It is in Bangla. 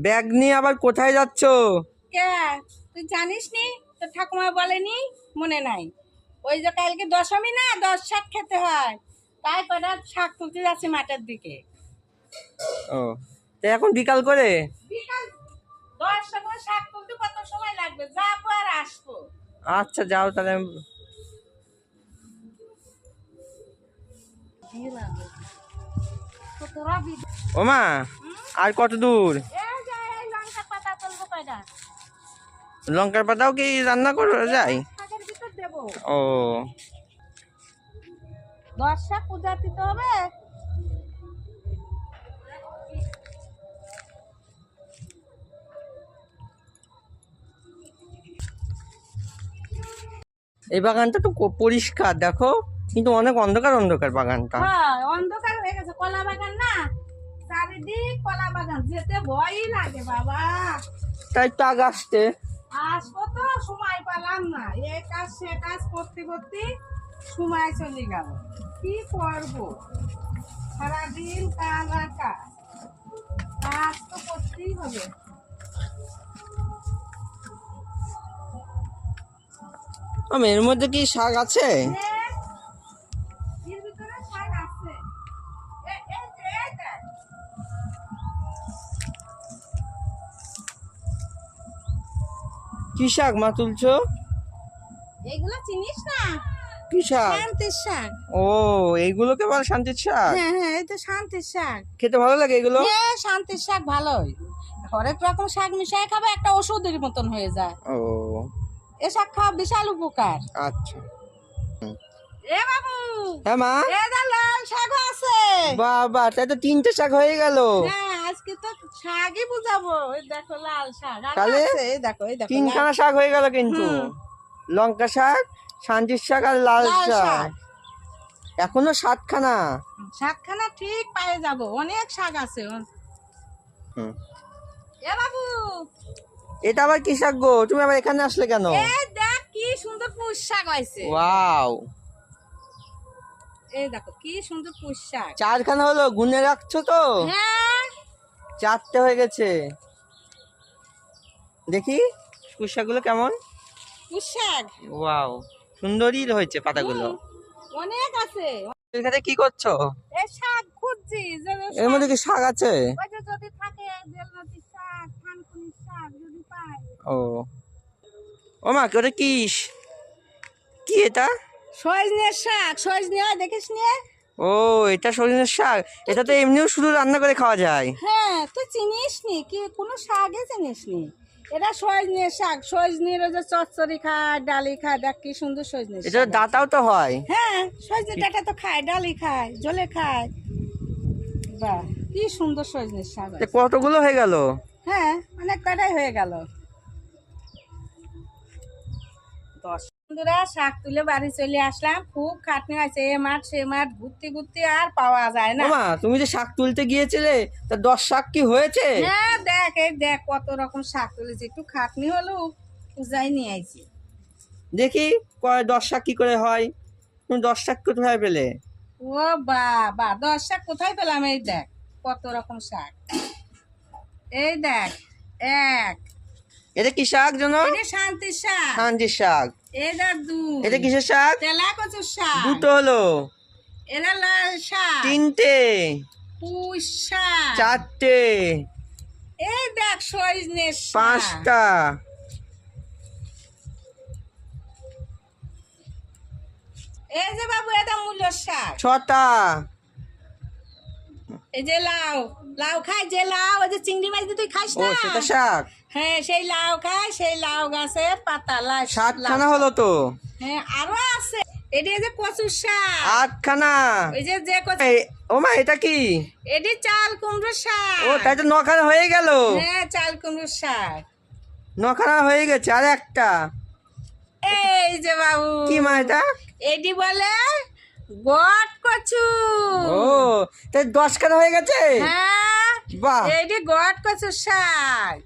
ব্যাগ নিয়ে আবার কোথায় যাচ্ছ? কে তুই জানিস নি? তো ঠাকুমা বলেনি? মনে নাই? ওই যে কালকে দশমী না, 10 শাক খেতে হয়, তাই কটা শাক তুলতে যাচ্ছি মাঠের দিকে। ও, তো এখন বিকাল করে বিকাল 10টার সময় শাক তুলতে কত সময় লাগবে? যাবো আর আসবো। আচ্ছা যাও তাহলে। ওমা, আর কত দূর? এই যে এই লঙ্কা পাতা তুলবো কয়টা। লঙ্কার পাতাও কি রান্না করা যায়? শাকের ভিতর দেবো। ও, 10 শাক পূজা দিতে হবে। এই বাগানটা তো পরিষ্কার দেখো, কিন্তু অনেক অন্ধকার অন্ধকার বাগানটা। হ্যাঁ, অন্ধকার হয়ে গেছে। কলা বাগান না, চারিদিক কলা বাগান, যেতে ভয়ই লাগে বাবা। তাই তো আগে আসতে। আসবো তো সময় পেলাম না, এই কাজ সে কাজ করতে করতে সময় চলে গেল। কি করবো, সারাদিন কাজ আর কাজ, কাজ তো করতেই হবে। এর মধ্যে কি শাক আছে? এর ভিতরে শাক আছে। এই যে, এই দেখ। কি শাক মা তুলছো? এগুলো চিনিস না? কি শাক? শান্তির শাক। ও, এইগুলোকে বল শান্তির শাক? হ্যাঁ হ্যাঁ, এই তো শান্তির শাক। খেতে ভালো লাগে এগুলো? হ্যাঁ, শান্তির শাক ভালোই। হরেক রকম শাক মিশিয়ে খাবে, একটা ওষুধের মতন হয়ে যায়। ও এ শাক খাওয়া বিশাল উপকার। আচ্ছা। এ বাবু, হ্যাঁ মা। এ দা লাল শাক আছে। বাবা, তাই তো 3টে শাক হয়ে গেল। হ্যাঁ, আজকে তো শাকই বুঝাবো। এই দেখো লাল শাক আর তাহলে আছে, এই দেখো, এই দেখো 3খানা শাক হয়ে গেল কিন্তু। হুম। লঙ্কা শাক, শান্তির শাক আর লাল লাল শাক। শাক। এখনো 7খানা। শাকখানা ঠিক পেয়ে যাব, অনেক শাক আছে। হুম। এ বাবু, এটা আবার কি শাক গো? তুমি আবার এখানে আসলে কেন? এই দেখ কি সুন্দর পুঁই শাক হয়েছে। ওয়াও, এই দেখো কি সুন্দর পুঁই শাক। 4খানা হলো, গুনে রাখছো তো? হ্যাঁ, 4টে হয়ে গেছে। দেখি পুঁই শাকগুলো কেমন। পুঁই শাক ওয়াও, সুন্দরই হয়েছে পাতাগুলো। অনেক আছে। এখানে কি করছো? এই শাক খুঁজছি, যে এর মধ্যে কি শাক আছে? ওই যে যদি থাকে বেলনতি শাক, থানকুনি শাক যদি পাই। ও, ও মা, ওটা কি? কি এটা? সজনের শাক, সজনে হয় দেখিস নি? ও, এটা সজনের শাক। এটা তো এমনিও শুধু রান্না করে খাওয়া যায়। হ্যাঁ, তুই চিনিস নি কি কোনো শাকই চিনিস নি? এটা সজনের শাক, সজনের ওই যে চচ্চড়ি খায়, ডালি খায়, দেখ কি সুন্দর সজনের এটা শাক। ডাঁটাও তো হয়। হ্যাঁ, সজনে ডাঁটা তো খায়, ডালি খায়, ঝোলে খায়। বাহ, কি সুন্দর সজনের শাক তা হয়েছে। কতগুলো হয়ে গেল? হ্যাঁ, অনেক কটাই হয়ে গেল। 10 বন্ধুরা, শাক তুলে বাড়ি চলে আসলাম। খুব খাটনি হয়েছে, এ মাঠ সে মাঠ ঘুরতে ঘুরতে আর পাওয়া যায় না। মা, তুমি যে শাক তুলতে গিয়েছিলে, তা 10 শাক কি হয়েছে? হ্যাঁ, দেখ এই দেখ কত রকম শাক তুলেছি। একটু খাটনি হলেও পূজায় নিয়ে আইছি। দেখি 10 শাক কি করে হয়। তুমি 10 শাক কোথায় পেলে? ও বাবা, 10 শাক কোথায় পেলাম? এই দেখ কত রকম শাক। এই দেখ, এক, এটা কি শাক জানো? এটা শান্তির শাক। শান্তির শাক। এই দেখ দুই, এটা কিসের শাক? তেলা কচুর শাক। দুটো হলো। এটা লাল শাক। 3টে। পুঁই শাক। 4টে। এই দেখ সজনের শাক। 5টা। এই যে বাবু, এটা মূল্য শাক। 6টা। এই যে লাউ, লাউ খাই যে লাউ, ওই যে চিংড়ি মাছ দিয়ে তুই খাস ও, না? সেটা শাক। হ্যাঁ, সেই লাউ খাই, সেই লাউ গাছের পাতা। 7খানা হলো তো। হ্যাঁ, আরো আছে। এটা যে কচুর শাক। 8খানা। ওই যে যে কচু, ও মা, এটা কি? এটি চাল কুমড়ো শাক। ও, তাই তো 9খানা হয়ে গেল। হ্যাঁ, চাল কুমড়ো শাক। 9খানা হয়ে গেছে, আর একটা। এই যে বাবু, কি মা এটা? এটি বলে গট কচু। ও, তাই 10খানা হয়ে গেছে। হ্যাঁ, বাহ। এটি গট কচুর শাক।